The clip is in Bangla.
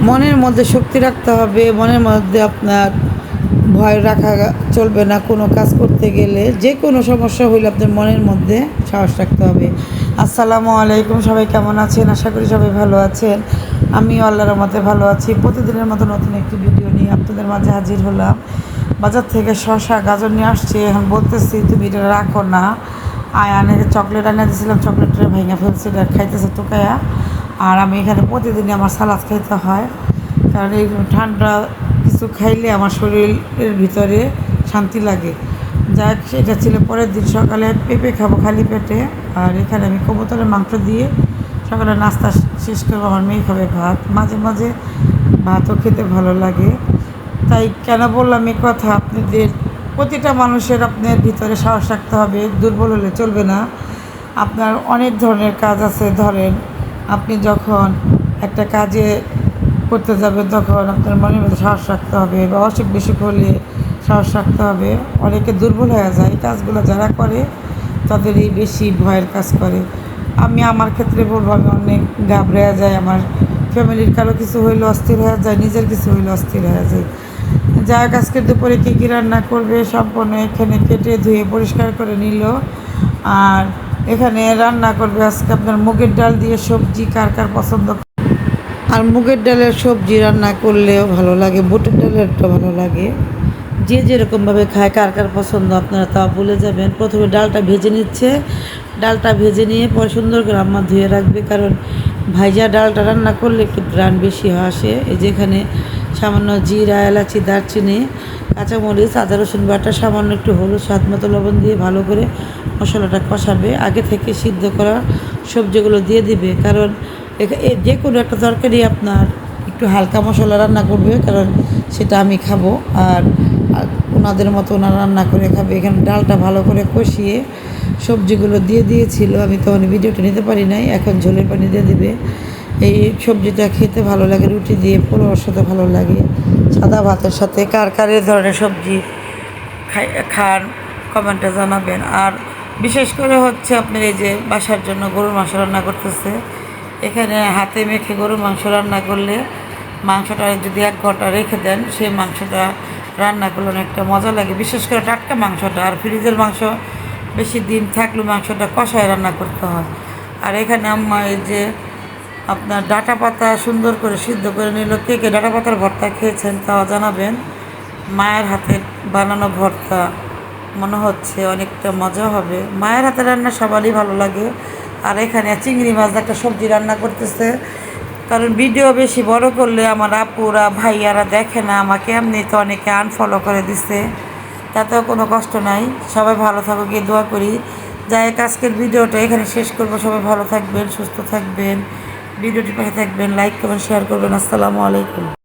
মনের মধ্যে শক্তি রাখতে হবে, মনের মধ্যে আপনার ভয় রাখা চলবে না। কোনো কাজ করতে গেলে যে কোনো সমস্যা হইলে আপনার মনের মধ্যে সাহস রাখতে হবে। আসসালামু আলাইকুম, সবাই কেমন আছেন? আশা করি সবাই ভালো আছেন। আমি আল্লাহর রহমতে ভালো আছি। প্রতিদিনের মতো নতুন একটি ভিডিও নিয়ে আপনাদের মাঝে হাজির হলাম। বাজার থেকে শসা গাজর নিয়ে আসছি, এখন বলতেছি তুমি এটা রাখো না। আয়ানকে চকলেট আনিয়ে দিয়েছিলাম, চকলেটটা ভেঙে ফেলছি, এটা খাইতেছে টোকায়া। আর আমি এখানে প্রতিদিনই আমার সালাদ খাইতে হয়, কারণ এই ঠান্ডা কিছু খাইলে আমার শরীরের ভিতরে শান্তি লাগে। যাক, সেটা ছিল পরের দিন সকালে পেঁপে খাবো খালি পেটে। আর এখানে আমি কবুতরের মাংস দিয়ে সকালে নাস্তা শেষ করবো। আমার মেয়ে খাবে ভাত, মাঝে মাঝে ভাতও খেতে ভালো লাগে। তাই কেন বললাম এই কথা, আপনাদের প্রতিটা মানুষের আপনার ভিতরে সাহস রাখতে হবে, দুর্বল হলে চলবে না। আপনার অনেক ধরনের কাজ আছে, ধরেন আপনি যখন একটা কাজে করতে যাবেন তখন আপনার মনের মধ্যে সাহস রাখতে হবে, বা অসুখ বিসুখ হলে সাহস রাখতে হবে। অনেকে দুর্বল হয়ে যায়, এই কাজগুলো যারা করে তাদেরই বেশি ভয়ের কাজ করে। আমি আমার ক্ষেত্রে বলবো, আমি অনেক ঘাবড়ে যাই, আমার ফ্যামিলির কারো কিছু হইলে অস্থির হয়ে যায়, নিজের কিছু হইলে অস্থির হয়ে যায়। যা আজকে দুপুরে কী কী রান্না করবে সম্পূর্ণ এখানে কেটে ধুয়ে পরিষ্কার করে নিল। আর এখানে রান্না করবে আজকে আপনার মুগের ডাল দিয়ে সবজি, কার কার পছন্দ। আর মুগের ডালের সবজি রান্না করলেও ভালো লাগে, বুটের ডালেরটা ভালো লাগে। যে যেরকমভাবে খায়, কার কার পছন্দ আপনারা তা ভুলে যাবেন। প্রথমে ডালটা ভেজে নিচ্ছে, ডালটা ভেজে নিয়ে পরে সুন্দর করে আম্মা ধুয়ে রাখবে, কারণ ভাইজা ডালটা রান্না করলে একটু গ্রান বেশি আসে। এই যেখানে সামান্য জিরা, এলাচি, দারচিনি, কাঁচামরিচ, আদা রসুন বাটা, সামান্য একটু হলুদ, স্বাদ মতো লবণ দিয়ে ভালো করে মশলাটা কষাবে। আগে থেকে সিদ্ধ করা সবজিগুলো দিয়ে দিবে, কারণ যে কোনো একটা তরকারি আপনার একটু হালকা মশলা রান্না করবে, কারণ সেটা আমি খাবো। আর ওনাদের মতো ওনারা রান্না করে খাবে। এখানে ডালটা ভালো করে কষিয়ে সবজিগুলো দিয়ে দিয়েছিল, আমি তখন ভিডিওটা নিতে পারি নাই। এখন ঝোলের পানি দিয়ে দিবে। এই সবজিটা খেতে ভালো লাগে, রুটি দিয়ে পোলাওর সাথে ভালো লাগে, সাদা ভাতের সাথে। কার কার এই ধরনের সবজি খান কমেন্টে জানাবেন। আর বিশেষ করে হচ্ছে আপনার এই যে বাসার জন্য গরুর মাংস রান্না করতেছে, এখানে হাতে মেখে গরুর মাংস রান্না করলে মাংসটা যদি 1 ঘন্টা রেখে দেন, সেই মাংসটা রান্না করলে অনেকটা মজা লাগে, বিশেষ করে টাটকা মাংসটা। আর ফ্রিজের মাংস বেশি দিন থাকলে মাংসটা কষায় রান্না করতে হয়। আর এখানে আম্মা এই যে আপনার ডাঁটা পাতা সুন্দর করে সিদ্ধ করে নিল। কে কে ডাঁটা পাতার ভর্তা খেয়েছেন তাও জানাবেন। মায়ের হাতের বানানো ভর্তা মনে হচ্ছে অনেকটা মজা হবে। মায়ের হাতে রান্না সবারই ভালো লাগে। আর এখানে চিংড়ি মাছ একটা সবজি রান্না করতেছে, কারণ ভিডিও বেশি বড় করলে আমার আপুরা ভাইয়ারা দেখে না আমাকে, এমনি তো অনেকে আনফলো করে দিছে, তাতেও কোনো কষ্ট নাই। সবাই ভালো থাকুক গিয়ে দোয়া করি। যাই হোক, আজকের ভিডিওটা এখানে শেষ করবো। সবাই ভালো থাকবেন, সুস্থ থাকবেন, ভিডিওটির পাশে থাকবেন, লাইক করবেন, শেয়ার করবেন। আসসালামু আলাইকুম।